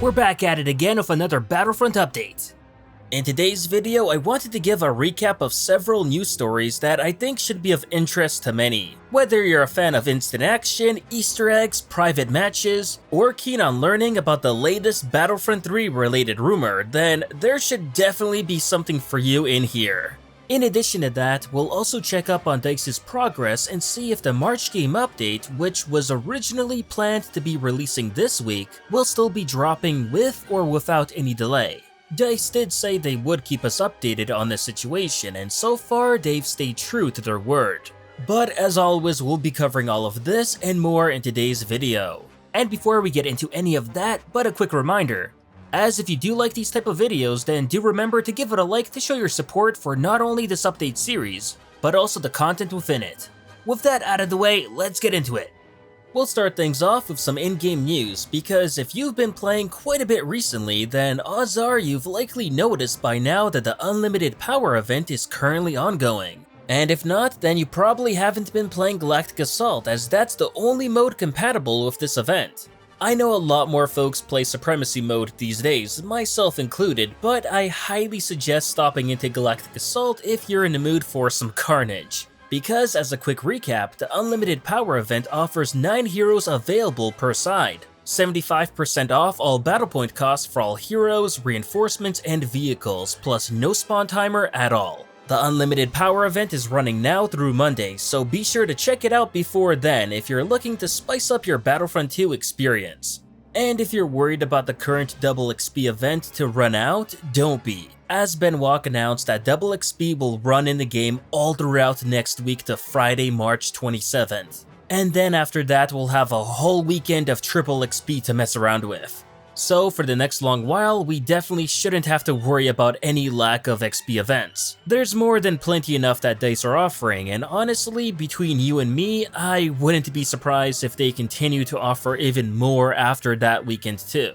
We're back at it again with another Battlefront update. In today's video, I wanted to give a recap of several news stories that I think should be of interest to many. Whether you're a fan of instant action, Easter eggs, private matches, or keen on learning about the latest Battlefront 3 related rumor, then there should definitely be something for you in here. In addition to that, we'll also check up on DICE's progress and see if the March game update, which was originally planned to be releasing this week, will still be dropping with or without any delay. DICE did say they would keep us updated on the situation, and so far they've stayed true to their word. But as always, we'll be covering all of this and more in today's video. And before we get into any of that, but a quick reminder, as if you do like these type of videos, then do remember to give it a like to show your support for not only this update series, but also the content within it. With that out of the way, let's get into it. We'll start things off with some in-game news, because if you've been playing quite a bit recently, then odds are you've likely noticed by now that the Unlimited Power event is currently ongoing. And if not, then you probably haven't been playing Galactic Assault, as that's the only mode compatible with this event. I know a lot more folks play Supremacy mode these days, myself included, but I highly suggest stopping into Galactic Assault if you're in the mood for some carnage. Because, as a quick recap, the Unlimited Power event offers 9 heroes available per side, 75% off all battle point costs for all heroes, reinforcements, and vehicles, plus no spawn timer at all. The Unlimited Power event is running now through Monday, so be sure to check it out before then if you're looking to spice up your Battlefront 2 experience. And if you're worried about the current Double XP event to run out, don't be, as Ben Walke announced that Double XP will run in the game all throughout next week to Friday, March 27th. And then after that, we'll have a whole weekend of Triple XP to mess around with. So for the next long while, we definitely shouldn't have to worry about any lack of XP events. There's more than plenty enough that DICE are offering, and honestly, between you and me, I wouldn't be surprised if they continue to offer even more after that weekend too.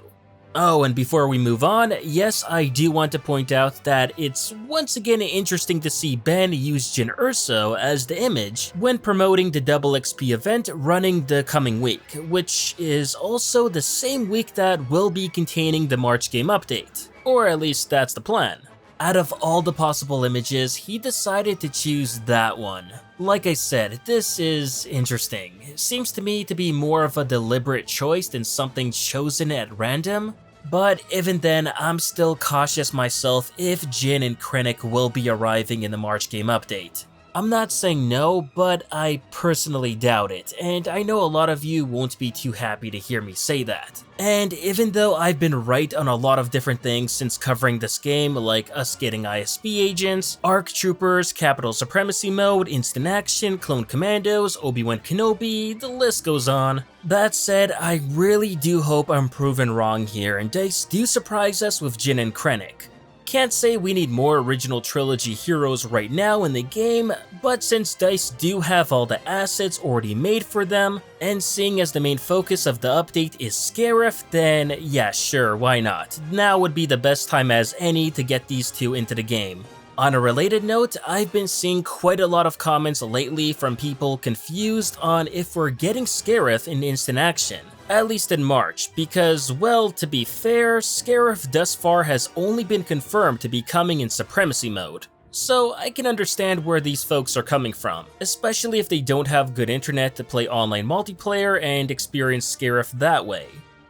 Oh, and before we move on, yes, I do want to point out that it's once again interesting to see Ben use Jyn Erso as the image when promoting the Double XP event running the coming week, which is also the same week that will be containing the March game update. Or at least that's the plan. Out of all the possible images, he decided to choose that one. Like I said, this is interesting. It seems to me to be more of a deliberate choice than something chosen at random. But even then, I'm still cautious myself if Jyn and Krennic will be arriving in the March game update. I'm not saying no, but I personally doubt it, and I know a lot of you won't be too happy to hear me say that. And even though I've been right on a lot of different things since covering this game, like us getting ISB agents, ARC troopers, Capital Supremacy mode, instant action, clone commandos, Obi-Wan Kenobi, the list goes on. That said, I really do hope I'm proven wrong here and DICE do surprise us with Jyn and Krennic. Can't say we need more original trilogy heroes right now in the game, but since DICE do have all the assets already made for them, and seeing as the main focus of the update is Scarif, then yeah, sure, why not? Now would be the best time as any to get these two into the game. On a related note, I've been seeing quite a lot of comments lately from people confused on if we're getting Scarif in instant action. At least in March, because, well, to be fair, Scarif thus far has only been confirmed to be coming in Supremacy mode. So I can understand where these folks are coming from, especially if they don't have good internet to play online multiplayer and experience Scarif that way.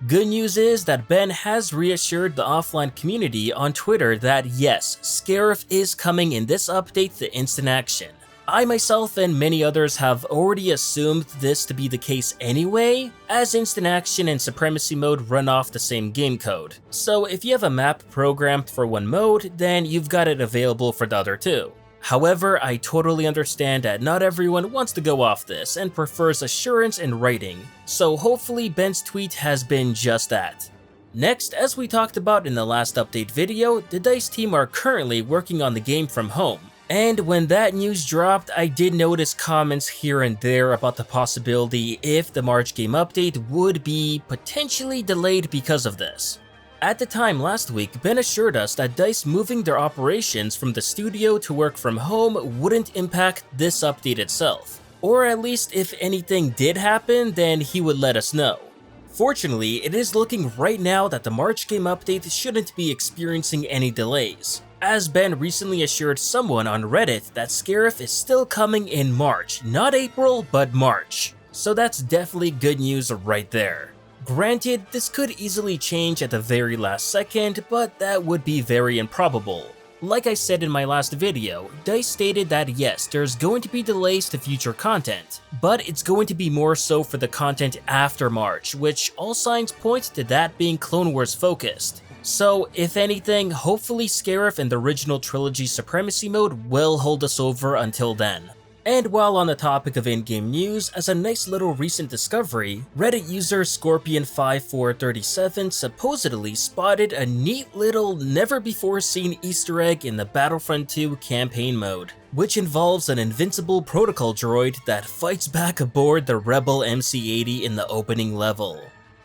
Good news is that Ben has reassured the offline community on Twitter that yes, Scarif is coming in this update to instant action. I myself and many others have already assumed this to be the case anyway, as instant action and supremacy mode run off the same game code. So if you have a map programmed for one mode, then you've got it available for the other too. However, I totally understand that not everyone wants to go off this and prefers assurance in writing, so hopefully Ben's tweet has been just that. Next, as we talked about in the last update video, the DICE team are currently working on the game from home. And when that news dropped, I did notice comments here and there about the possibility if the March game update would be potentially delayed because of this. At the time last week, Ben assured us that DICE moving their operations from the studio to work from home wouldn't impact this update itself. Or at least if anything did happen, then he would let us know. Fortunately, it is looking right now that the March game update shouldn't be experiencing any delays, as Ben recently assured someone on Reddit that Scarif is still coming in March, not April, but March. So that's definitely good news right there. Granted, this could easily change at the very last second, but that would be very improbable. Like I said in my last video, DICE stated that yes, there's going to be delays to future content, but it's going to be more so for the content after March, which all signs point to that being Clone Wars focused. So if anything, hopefully Scarif and the original trilogy Supremacy mode will hold us over until then. And while on the topic of in-game news, as a nice little recent discovery, Reddit user Scorpion5437 supposedly spotted a neat little never-before-seen Easter egg in the Battlefront 2 campaign mode, which involves an invincible protocol droid that fights back aboard the Rebel MC-80 in the opening level.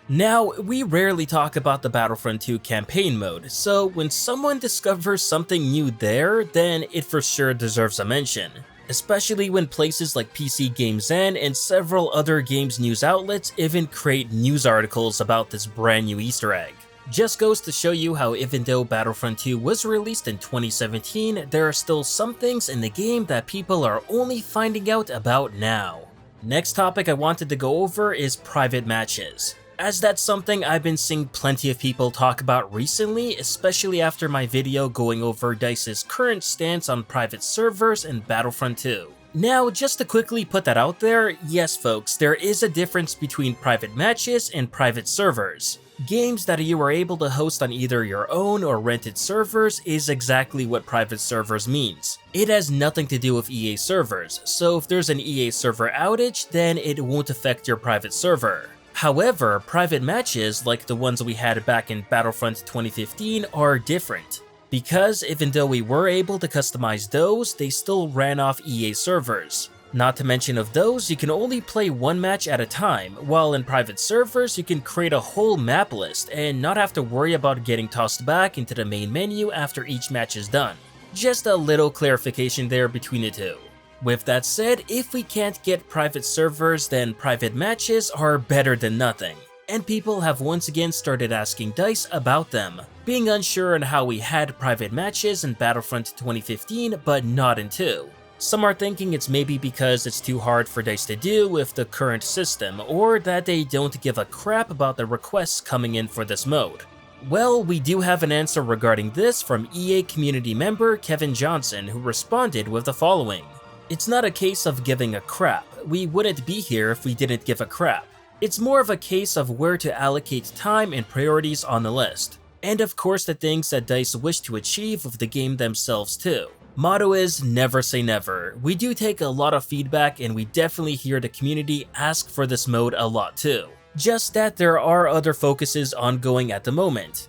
Now, we rarely talk about the Battlefront 2 campaign mode, so when someone discovers something new there, then it for sure deserves a mention. Especially when places like PC Games Zen and several other games news outlets even create news articles about this brand new Easter egg. Just goes to show you how even though Battlefront 2 was released in 2017, there are still some things in the game that people are only finding out about now. Next topic I wanted to go over is private matches, as that's something I've been seeing plenty of people talk about recently, especially after my video going over DICE's current stance on private servers in Battlefront 2. Now, just to quickly put that out there, yes folks, there is a difference between private matches and private servers. Games that you are able to host on either your own or rented servers is exactly what private servers means. It has nothing to do with EA servers, so if there's an EA server outage, then it won't affect your private server. However, private matches like the ones we had back in Battlefront 2015 are different, because even though we were able to customize those, they still ran off EA servers. Not to mention of those, you can only play one match at a time, while in private servers you can create a whole map list and not have to worry about getting tossed back into the main menu after each match is done. Just a little clarification there between the two. With that said, if we can't get private servers, then private matches are better than nothing, and people have once again started asking DICE about them, being unsure on how we had private matches in Battlefront 2015 but not in 2. Some are thinking it's maybe because it's too hard for DICE to do with the current system, or that they don't give a crap about the requests coming in for this mode. Well, we do have an answer regarding this from EA community member Kevin Johnson, who responded with the following. It's not a case of giving a crap. We wouldn't be here if we didn't give a crap. It's more of a case of where to allocate time and priorities on the list. And of course the things that DICE wish to achieve with the game themselves too. Motto is never say never. We do take a lot of feedback and we definitely hear the community ask for this mode a lot too. Just that there are other focuses ongoing at the moment.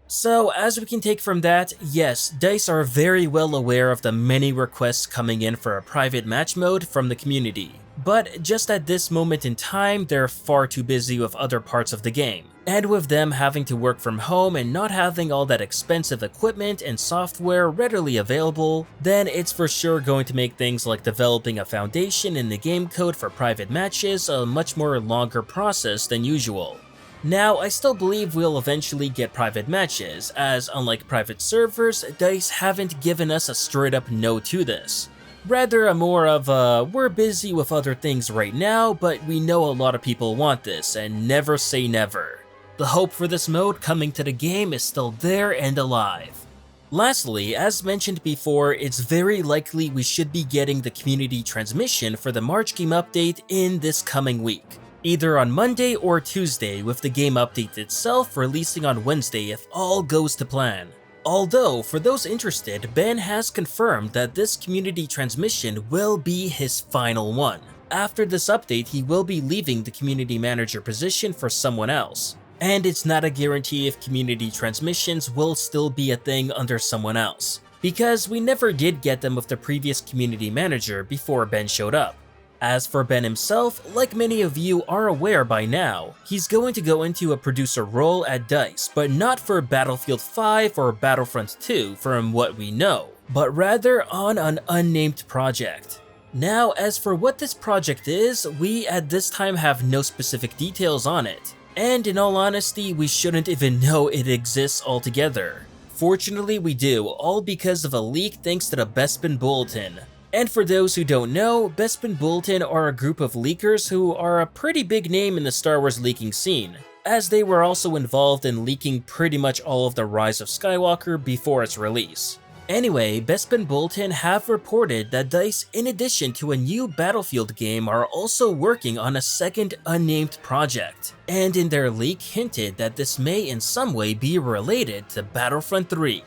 So, as we can take from that, yes, DICE are very well aware of the many requests coming in for a private match mode from the community. But just at this moment in time, they're far too busy with other parts of the game. And with them having to work from home and not having all that expensive equipment and software readily available, then it's for sure going to make things like developing a foundation in the game code for private matches a much more longer process than usual. Now, I still believe we'll eventually get private matches, as unlike private servers, DICE haven't given us a straight up no to this. Rather a more of a, we're busy with other things right now, but we know a lot of people want this, and never say never. The hope for this mode coming to the game is still there and alive. Lastly, as mentioned before, it's very likely we should be getting the community transmission for the March game update in this coming week. Either on Monday or Tuesday, with the game update itself releasing on Wednesday if all goes to plan. Although, for those interested, Ben has confirmed that this community transmission will be his final one. After this update, he will be leaving the community manager position for someone else. And it's not a guarantee if community transmissions will still be a thing under someone else, because we never did get them with the previous community manager before Ben showed up. As for Ben himself, like many of you are aware by now, he's going to go into a producer role at DICE, but not for Battlefield 5 or Battlefront 2 from what we know, but rather on an unnamed project. Now, as for what this project is, we at this time have no specific details on it. And in all honesty, we shouldn't even know it exists altogether. Fortunately, we do, all because of a leak thanks to the Bespin Bulletin. And for those who don't know, Bespin Bulletin are a group of leakers who are a pretty big name in the Star Wars leaking scene, as they were also involved in leaking pretty much all of the Rise of Skywalker before its release. Anyway, Bespin Bulletin have reported that DICE, in addition to a new Battlefield game, are also working on a second unnamed project, and in their leak hinted that this may in some way be related to Battlefront 3.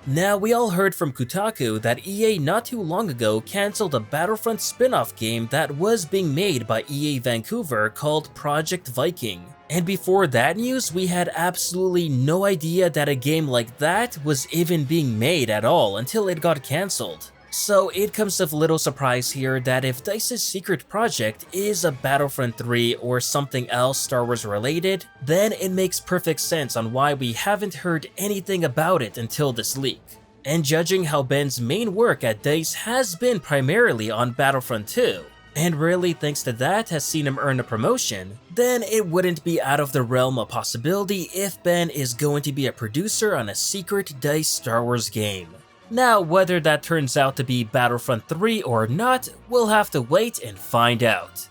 Now, we all heard from Kotaku that EA not too long ago cancelled a Battlefront spin-off game that was being made by EA Vancouver called Project Viking. And before that news, we had absolutely no idea that a game like that was even being made at all until it got cancelled. So it comes of little surprise here that if DICE's secret project is a Battlefront 3 or something else Star Wars related, then it makes perfect sense on why we haven't heard anything about it until this leak. And judging how Ben's main work at DICE has been primarily on Battlefront 2, and really thanks to that has seen him earn a promotion, then it wouldn't be out of the realm of possibility if Ben is going to be a producer on a secret DICE Star Wars game. Now, whether that turns out to be Battlefront 3 or not, we'll have to wait and find out.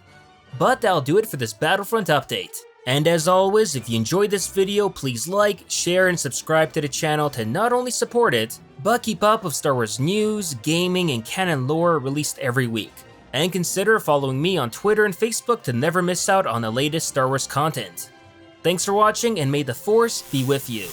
But that'll do it for this Battlefront update. And as always, if you enjoyed this video, please like, share, and subscribe to the channel to not only support it, but keep up with Star Wars news, gaming, and canon lore released every week. And consider following me on Twitter and Facebook to never miss out on the latest Star Wars content. Thanks for watching, and may the Force be with you.